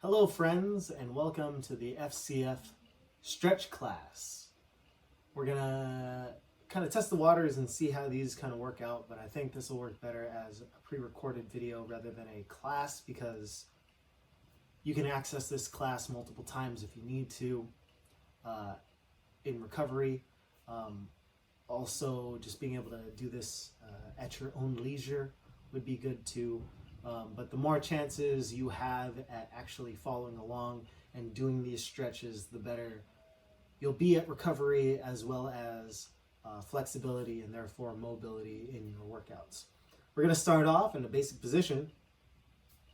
Hello friends, and welcome to the FCF stretch class. We're gonna kind of test the waters and see how these kind of work out, but I think this will work better as a pre-recorded video rather than a class because you can access this class multiple times if you need to in recovery. Also, just being able to do this at your own leisure would be good too. But the more chances you have at actually following along and doing these stretches, the better you'll be at recovery as well as flexibility and therefore mobility in your workouts. We're going to start off in a basic position,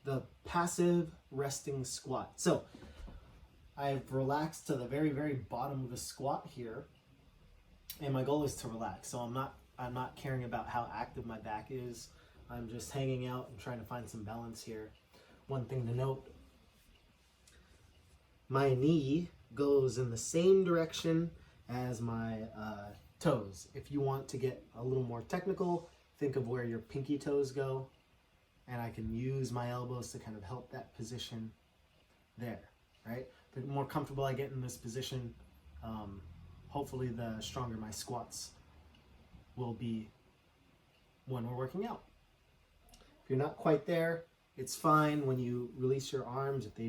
the passive resting squat. So I've relaxed to the very, very bottom of the squat here, and my goal is to relax. So I'm not caring about how active my back is. I'm just hanging out and trying to find some balance here. One thing to note, my knee goes in the same direction as my toes. If you want to get a little more technical, think of where your pinky toes go, and I can use my elbows to kind of help that position there, right? The more comfortable I get in this position, hopefully the stronger my squats will be when we're working out. If you're not quite there, it's fine. When you release your arms, if they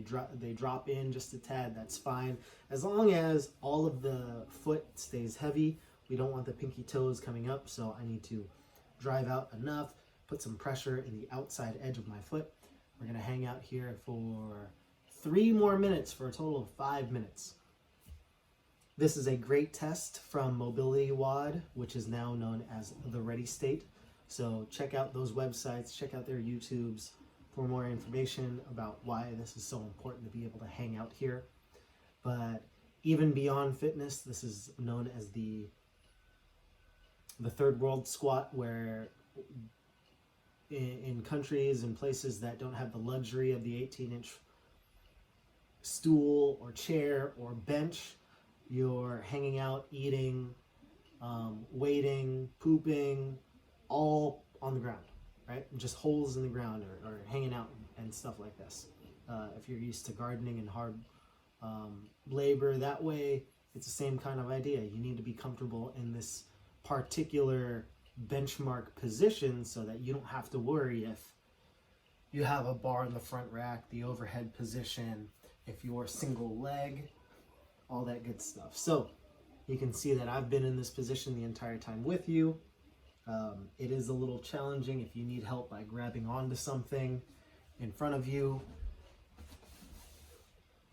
drop in just a tad, that's fine. As long as all of the foot stays heavy, we don't want the pinky toes coming up, so I need to drive out enough, put some pressure in the outside edge of my foot. We're gonna hang out here for 3 more minutes for a total of 5 minutes. This is a great test from Mobility WOD, which is now known as the Ready State. So check out those websites, check out their YouTubes for more information about why this is so important to be able to hang out here. But even beyond fitness, this is known as the third world squat, where in countries and places that don't have the luxury of the 18-inch stool or chair or bench, you're hanging out, eating, waiting, pooping, all on the ground, right? Just holes in the ground or hanging out and stuff like this. If you're used to gardening and hard labor that way, it's the same kind of idea. You need to be comfortable in this particular benchmark position so that you don't have to worry if you have a bar in the front rack, the overhead position, if you're single leg, all that good stuff. So you can see that I've been in this position the entire time with you. It is a little challenging if you need help by grabbing onto something in front of you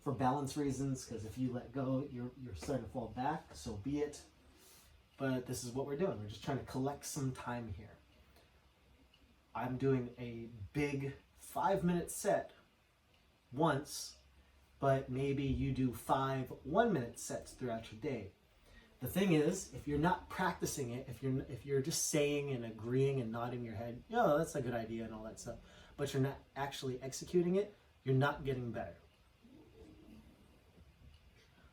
for balance reasons, because if you let go, you're starting to fall back, so be it. But this is what we're doing. We're just trying to collect some time here. I'm doing a big 5-minute set once, but maybe you do 5 1-minute sets throughout your day. The thing is, if you're not practicing it, if you're just saying and agreeing and nodding your head, yeah, that's a good idea and all that stuff, but you're not actually executing it, you're not getting better.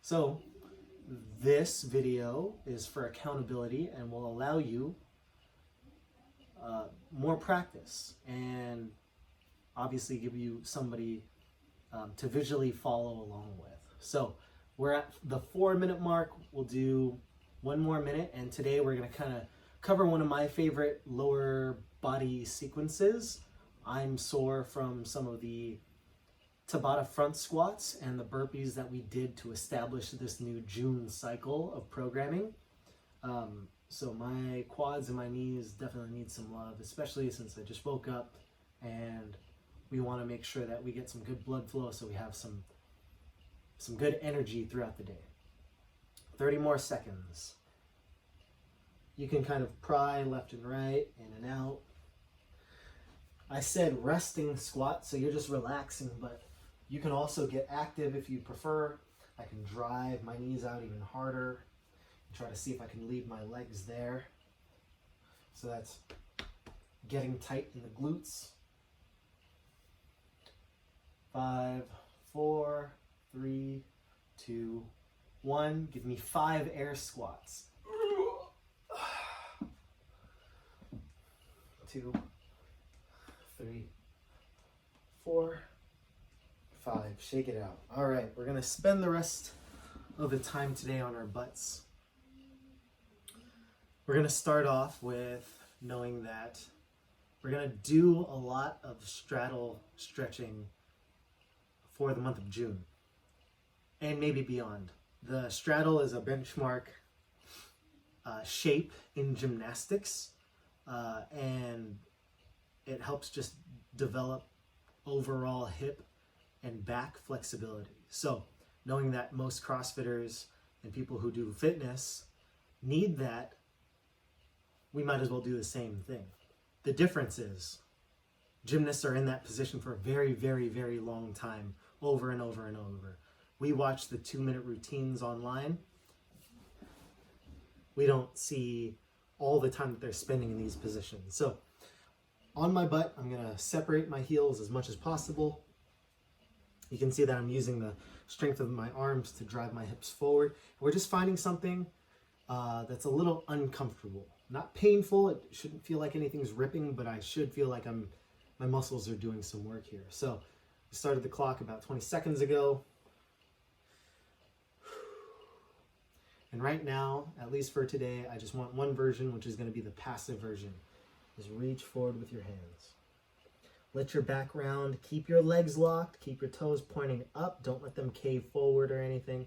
So this video is for accountability and will allow you more practice and obviously give you somebody to visually follow along with. So we're at the 4-minute mark. We'll do 1 more minute, and today we're going to kind of cover one of my favorite lower body sequences. I'm sore from some of the Tabata front squats and the burpees that we did to establish this new June cycle of programming. So my quads and my knees definitely need some love, especially since I just woke up and we want to make sure that we get some good blood flow so we have some good energy throughout the day. 30 more seconds. You can kind of pry left and right, in and out. I said resting squat, so you're just relaxing, but you can also get active if you prefer. I can drive my knees out even harder. Try to see if I can leave my legs there. So that's getting tight in the glutes. 5, 4, 3, 2, 1. Give me 5 air squats. 2, 3, 4, 5. Shake it out. All right, we're going to spend the rest of the time today on our butts. We're going to start off with knowing that we're going to do a lot of straddle stretching for the month of June and maybe beyond. The straddle is a benchmark shape in gymnastics, and it helps just develop overall hip and back flexibility. So knowing that most CrossFitters and people who do fitness need that, we might as well do the same thing. The difference is gymnasts are in that position for a very, very, very long time, over and over and over. We watch the 2-minute routines online. We don't see all the time that they're spending in these positions. So on my butt, I'm gonna separate my heels as much as possible. You can see that I'm using the strength of my arms to drive my hips forward. We're just finding something that's a little uncomfortable. Not painful, it shouldn't feel like anything's ripping, but I should feel like my muscles are doing some work here. So we started the clock about 20 seconds ago. And right now, at least for today, I just want one version, which is going to be the passive version. Just reach forward with your hands. Let your back round, keep your legs locked, keep your toes pointing up. Don't let them cave forward or anything.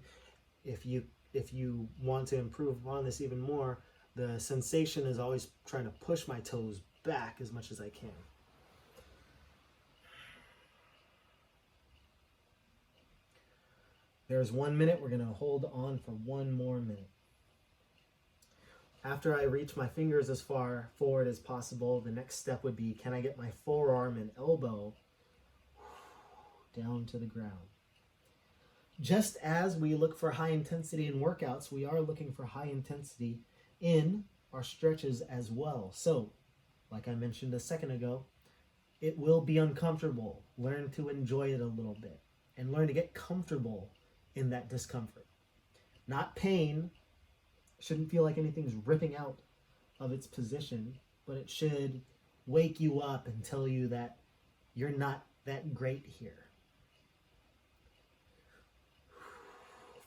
If you want to improve upon this even more, the sensation is always trying to push my toes back as much as I can. There's 1 minute. We're going to hold on for 1 more minute. After I reach my fingers as far forward as possible, the next step would be, can I get my forearm and elbow down to the ground? Just as we look for high intensity in workouts, we are looking for high intensity in our stretches as well. So, like I mentioned a second ago, it will be uncomfortable. Learn to enjoy it a little bit and learn to get comfortable in that discomfort. Not pain. Shouldn't feel like anything's ripping out of its position, but it should wake you up and tell you that you're not that great here.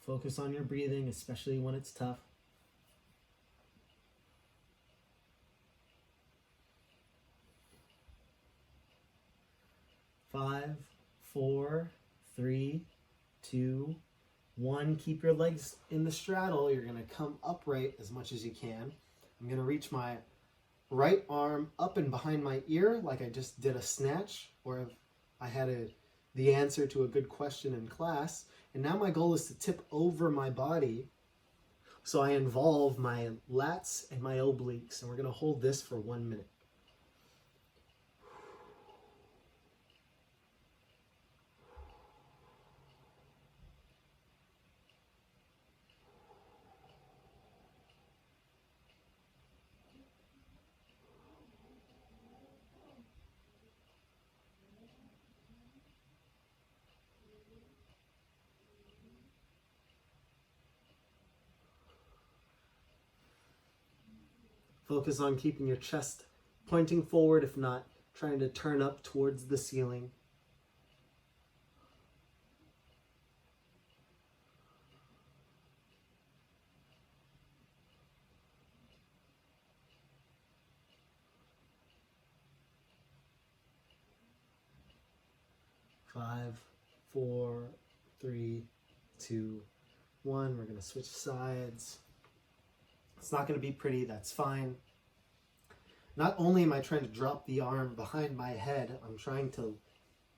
Focus on your breathing, especially when it's tough. Five, 4, 3, 2, 1. Keep your legs in the straddle. You're going to come upright as much as you can. I'm going to reach my right arm up and behind my ear like I just did a snatch, or if I had the answer to a good question in class. And now my goal is to tip over my body so I involve my lats and my obliques. And we're going to hold this for 1 minute. Focus on keeping your chest pointing forward, if not trying to turn up towards the ceiling. Five, 4, 3, 2, 1. We're going to switch sides. It's not going to be pretty, that's fine. Not only am I trying to drop the arm behind my head, I'm trying to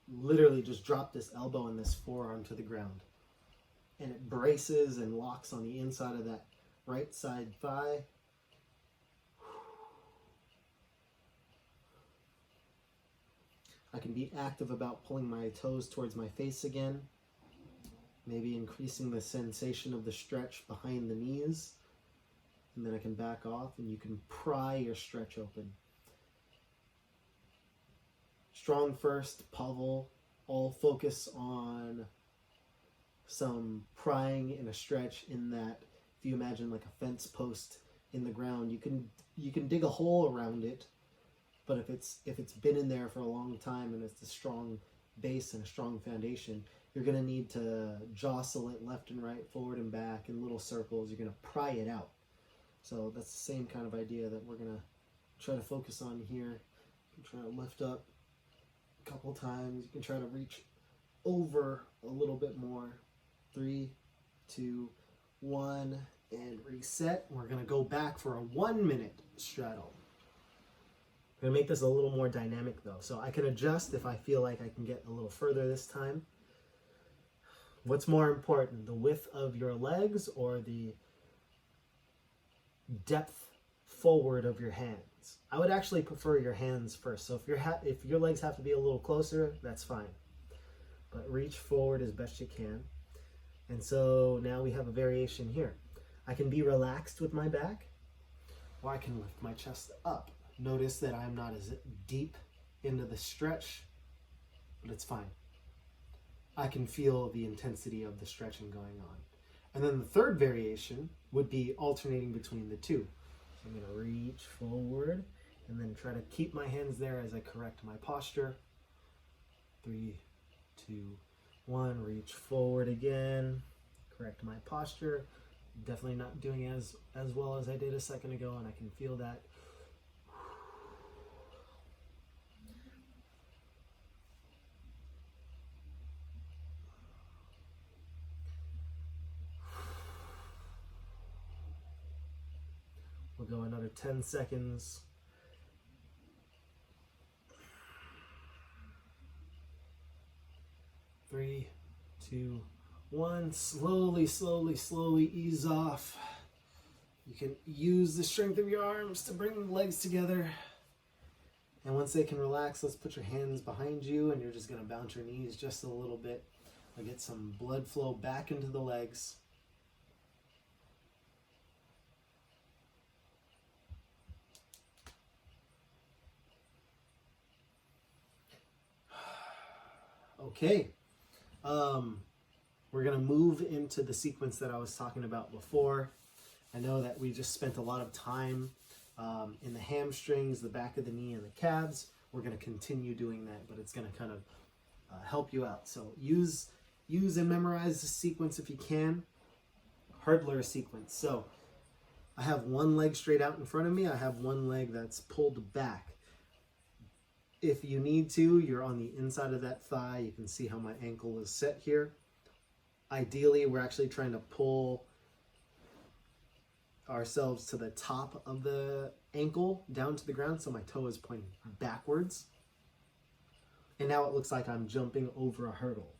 literally just drop this elbow and this forearm to the ground. And it braces and locks on the inside of that right side thigh. I can be active about pulling my toes towards my face again. Maybe increasing the sensation of the stretch behind the knees. And then I can back off and you can pry your stretch open. Strong first, Pavel, all focus on some prying in a stretch, in that if you imagine like a fence post in the ground, you can dig a hole around it, but if it's been in there for a long time and it's a strong base and a strong foundation, You're going to need to jostle it left and right, forward and back in little circles. You're going to pry it out. So that's the same kind of idea that we're going to try to focus on here. You can try to lift up a couple times. You can try to reach over a little bit more. 3, 2, 1, and reset. We're going to go back for a 1-minute straddle. I'm going to make this a little more dynamic though, so I can adjust if I feel like I can get a little further this time. What's more important, the width of your legs or the depth forward of your hands? I would actually prefer your hands first. So if your legs have to be a little closer, that's fine. But reach forward as best you can. And so now we have a variation here. I can be relaxed with my back, or I can lift my chest up. Notice that I'm not as deep into the stretch, but it's fine. I can feel the intensity of the stretching going on. And then the third variation would be alternating between the two. So I'm going to reach forward and then try to keep my hands there as I correct my posture. 3, 2, 1, reach forward again, correct my posture. Definitely not doing as well as I did a second ago, and I can feel that. We'll go another 10 seconds. 3, 2, 1. Slowly, slowly, slowly ease off. You can use the strength of your arms to bring the legs together. And once they can relax, let's put your hands behind you, and you're just going to bounce your knees just a little bit. I'll get some blood flow back into the legs. Okay, we're going to move into the sequence that I was talking about before. I know that we just spent a lot of time in the hamstrings, the back of the knee, and the calves. We're going to continue doing that, but it's going to kind of help you out. So use and memorize the sequence if you can. Hurdler sequence. So I have one leg straight out in front of me. I have one leg that's pulled back. If you need to, you're on the inside of that thigh. You can see how my ankle is set here. Ideally, we're actually trying to pull ourselves to the top of the ankle down to the ground, so my toe is pointing backwards. And now it looks like I'm jumping over a hurdle.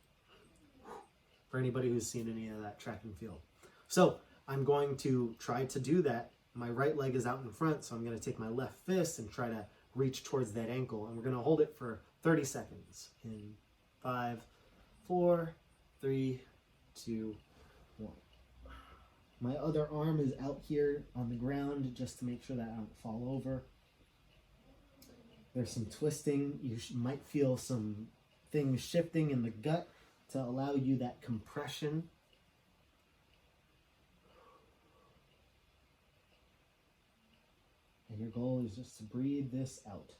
For anybody who's seen any of that track and field. So I'm going to try to do that. My right leg is out in front, so I'm going to take my left fist and try to reach towards that ankle, and we're going to hold it for 30 seconds in 5, 4, 3, 2, 1. My other arm is out here on the ground just to make sure that I don't fall over. There's some twisting. You might feel some things shifting in the gut to allow you that compression. And your goal is just to breathe this out.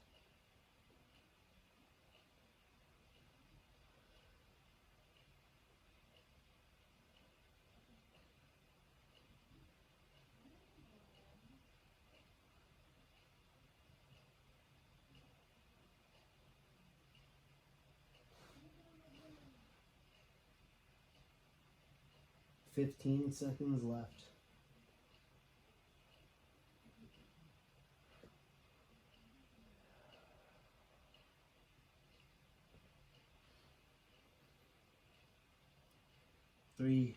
"15 seconds left. 3,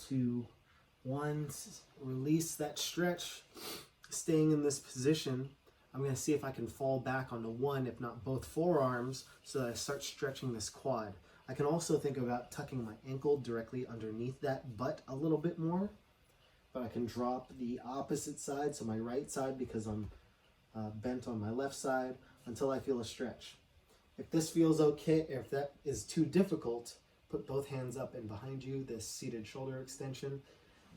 2, 1. Release that stretch. Staying in this position, I'm going to see if I can fall back onto one, if not both forearms, so that I start stretching this quad. I can also think about tucking my ankle directly underneath that butt a little bit more, but I can drop the opposite side, so my right side, because I'm bent on my left side, until I feel a stretch. If this feels okay, if that is too difficult, put both hands up and behind you, this seated shoulder extension.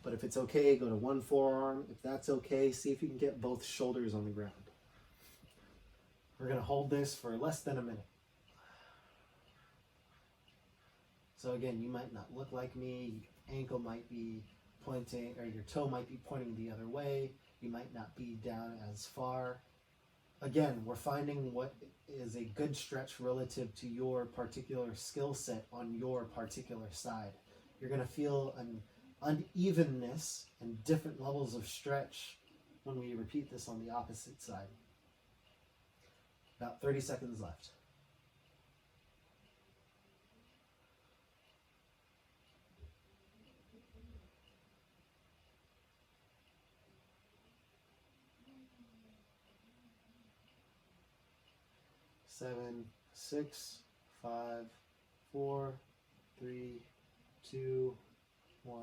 But if it's okay, go to one forearm. If that's okay, see if you can get both shoulders on the ground. We're going to hold this for less than a minute. So again, you might not look like me. Your ankle might be pointing, or your toe might be pointing the other way. You might not be down as far. Again, we're finding what is a good stretch relative to your particular skill set on your particular side. You're going to feel an unevenness and different levels of stretch when we repeat this on the opposite side. About 30 seconds left. Seven, 6, 5, 4, 3, 2, 1.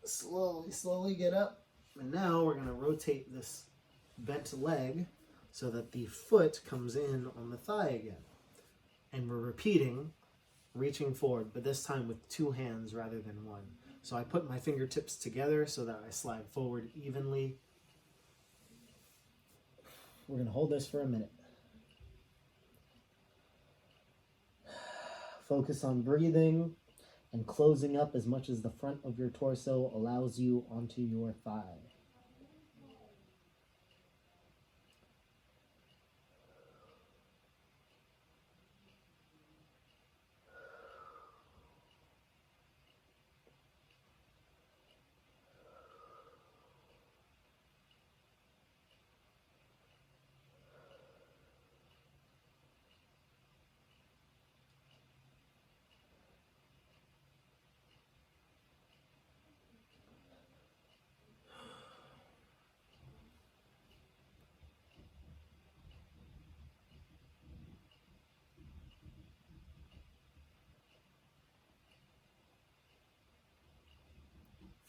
Slowly get up. And now we're going to rotate this bent leg so that the foot comes in on the thigh again. And we're repeating, reaching forward, but this time with 2 hands rather than 1. So I put my fingertips together so that I slide forward evenly. We're going to hold this for a minute. Focus on breathing and closing up as much as the front of your torso allows you onto your thigh.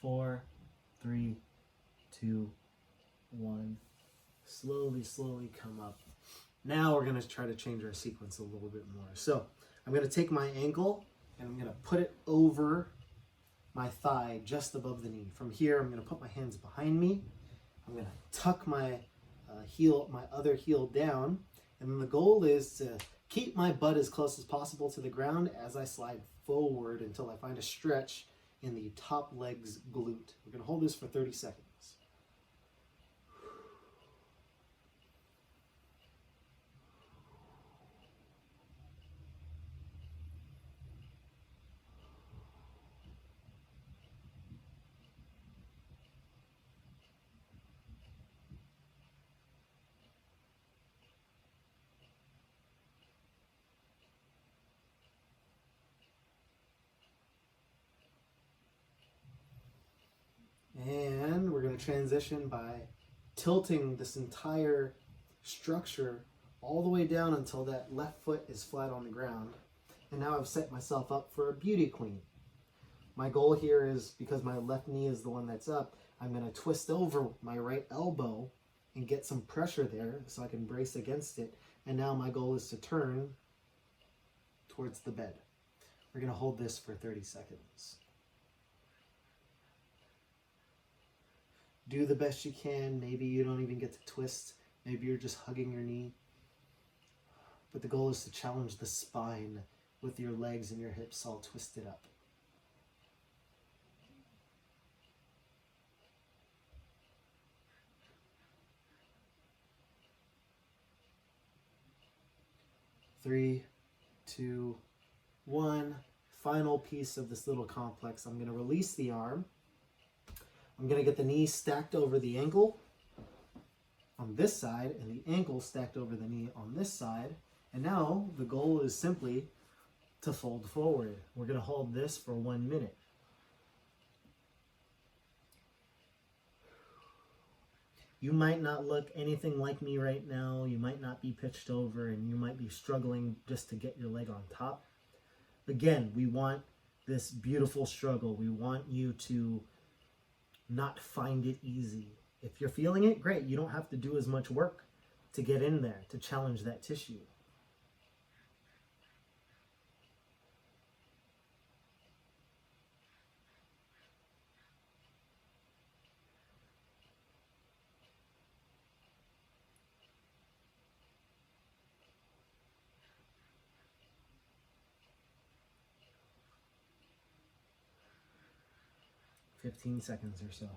Four, 3, 2, 1. Slowly come up. Now we're going to try to change our sequence a little bit more. So I'm going to take my ankle and I'm going to put it over my thigh just above the knee. From here, I'm going to put my hands behind me. I'm going to tuck my my other heel down. And then the goal is to keep my butt as close as possible to the ground as I slide forward until I find a stretch in the top leg's glute. We're going to hold this for 30 seconds. And we're going to transition by tilting this entire structure all the way down until that left foot is flat on the ground. And now I've set myself up for a beauty queen. My goal here is, because my left knee is the one that's up, I'm going to twist over my right elbow and get some pressure there so I can brace against it. And now my goal is to turn towards the bed. We're going to hold this for 30 seconds. Do the best you can. Maybe you don't even get to twist. Maybe you're just hugging your knee. But the goal is to challenge the spine with your legs and your hips all twisted up. Three, 2, 1. Final piece of this little complex. I'm going to release the arm. I'm going to get the knee stacked over the ankle on this side and the ankle stacked over the knee on this side. And now the goal is simply to fold forward. We're going to hold this for 1 minute. You might not look anything like me right now. You might not be pitched over and you might be struggling just to get your leg on top. Again, we want this beautiful struggle. We want you to not find it easy. If you're feeling it, great. You don't have to do as much work to get in there, to challenge that tissue. 15 seconds or so.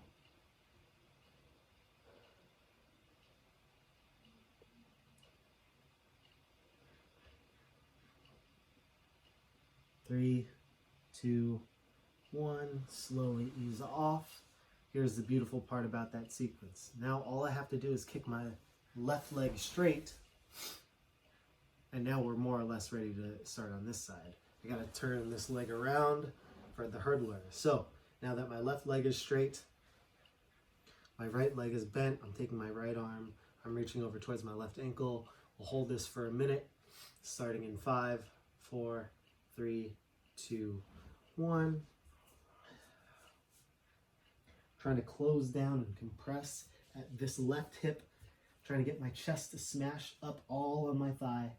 3, 2, 1. Slowly ease off. Here's the beautiful part about that sequence. Now all I have to do is kick my left leg straight, and now we're more or less ready to start on this side. I gotta turn this leg around for the hurdler. So now that my left leg is straight, my right leg is bent, I'm taking my right arm, I'm reaching over towards my left ankle. We'll hold this for a minute, starting in 5, 4, 3, 2, 1. Trying to close down and compress at this left hip, trying to get my chest to smash up all on my thigh.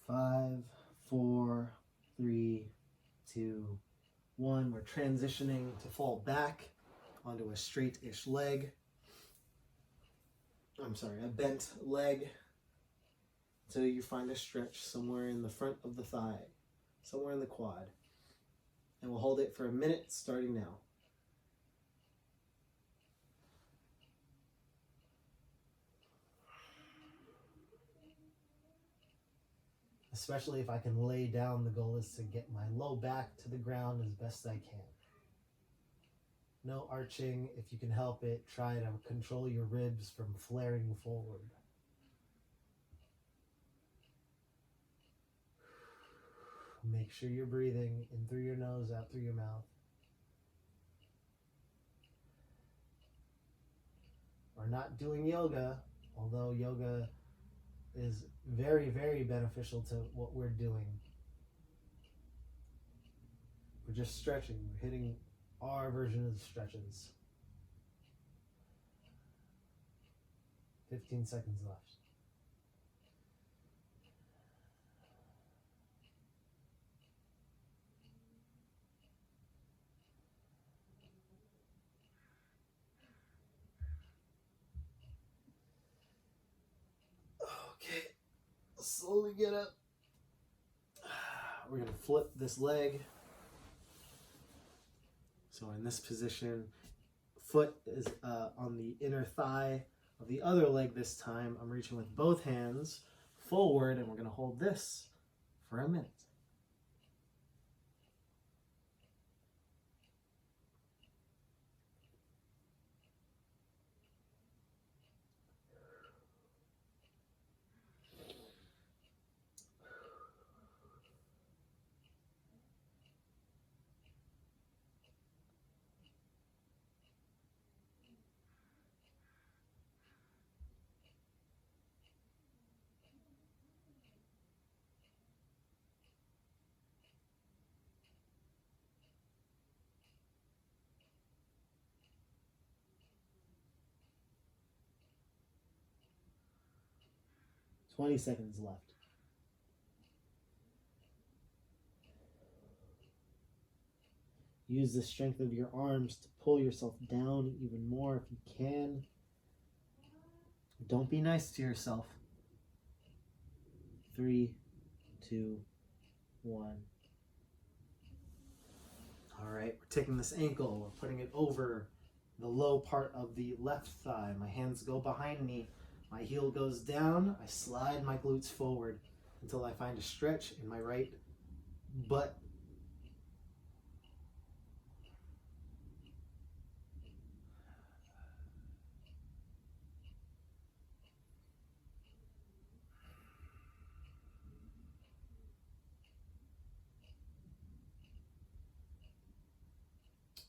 Five, 4, 3, 2, 1. We're transitioning to fall back onto a straight-ish leg. I'm sorry, a bent leg until you find a stretch somewhere in the front of the thigh, somewhere in the quad. And we'll hold it for a minute starting now. Especially if I can lay down, the goal is to get my low back to the ground as best I can. No arching. If you can help it, try to control your ribs from flaring forward. Make sure you're breathing in through your nose, out through your mouth. We're not doing yoga, although yoga is very, very beneficial to what we're doing. We're just stretching. We're hitting our version of the stretches. 15 seconds left. Okay, slowly get up. We're going to flip this leg. So in this position, foot is on the inner thigh of the other leg this time. I'm reaching with both hands forward, and we're going to hold this for a minute. Twenty seconds left. Use the strength of your arms to pull yourself down even more if you can. Don't be nice to yourself. 3, 2, 1. All right, we're taking this ankle, we're putting it over the low part of the left thigh. My hands go behind me. My heel goes down. I slide my glutes forward until I find a stretch in my right butt.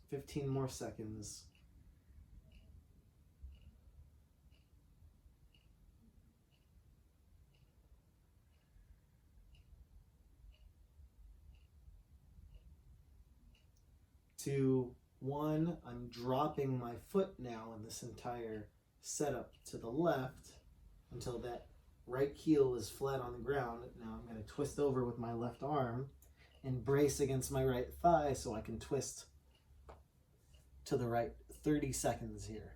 15 more seconds. Two, one. I'm dropping my foot now in this entire setup to the left until that right heel is flat on the ground. Now I'm going to twist over with my left arm and brace against my right thigh so I can twist to the right. 30 seconds here.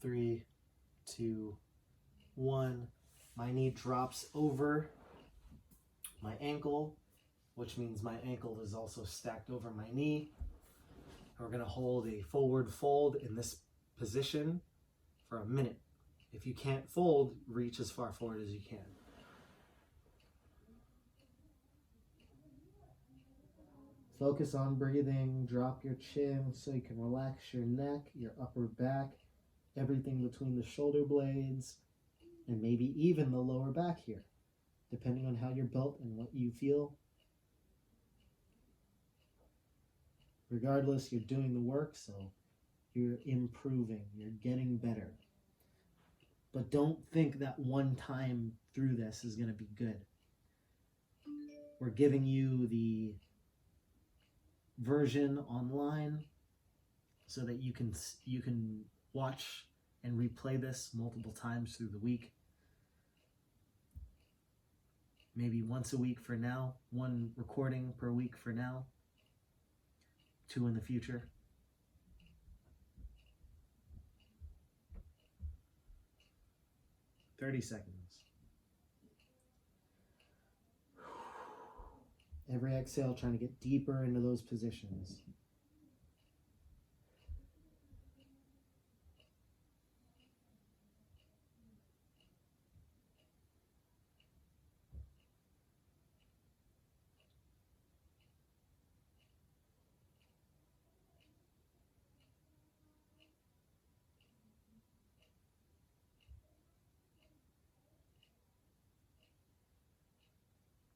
Three, two, one. My knee drops over my ankle, which means my ankle is also stacked over my knee. We're going to hold a forward fold in this position for a minute. If you can't fold, reach as far forward as you can. Focus on breathing. Drop your chin so you can relax your neck, your upper back, everything between the shoulder blades, and maybe even the lower back here, depending on how you're built and what you feel. Regardless, you're doing the work, so you're improving, you're getting better. But don't think that one time through this is going to be good. We're giving you the version online so that you can watch and replay this multiple times through the week. Maybe once a week for now, one recording per week for now, 2 in the future. "30 seconds. Every exhale, trying to get deeper into those positions.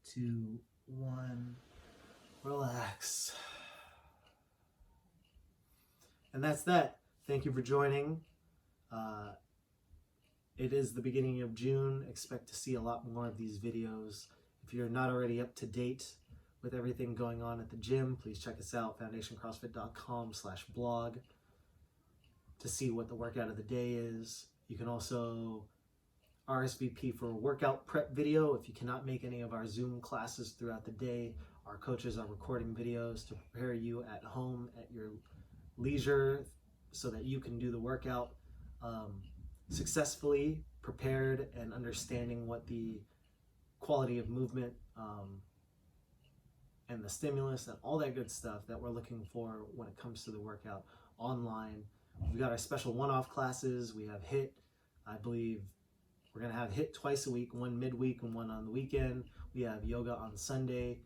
Two, one, relax. And that's that. Thank you for joining. It is the beginning of June. Expect to see a lot more of these videos. If you're not already up to date with everything going on at the gym, please check us out, foundationcrossfit.com/blog, to see what the workout of the day is. You can also RSVP for a workout prep video. If you cannot make any of our Zoom classes throughout the day, our coaches are recording videos to prepare you at home at your leisure so that you can do the workout successfully, prepared, and understanding what the quality of movement and the stimulus and all that good stuff that we're looking for when it comes to the workout online. We've got our special one-off classes. We have HIIT. I believe we're going to have HIIT twice a week, one midweek and one on the weekend. We have yoga on Sunday.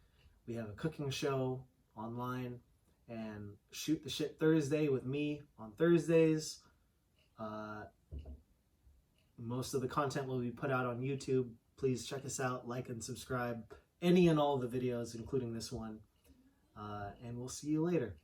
We have a cooking show online, and Shoot the Shit Thursday with me on Thursdays. Most of the content will be put out on YouTube. Please check us out, like and subscribe. Any and all the videos, including this one. And we'll see you later.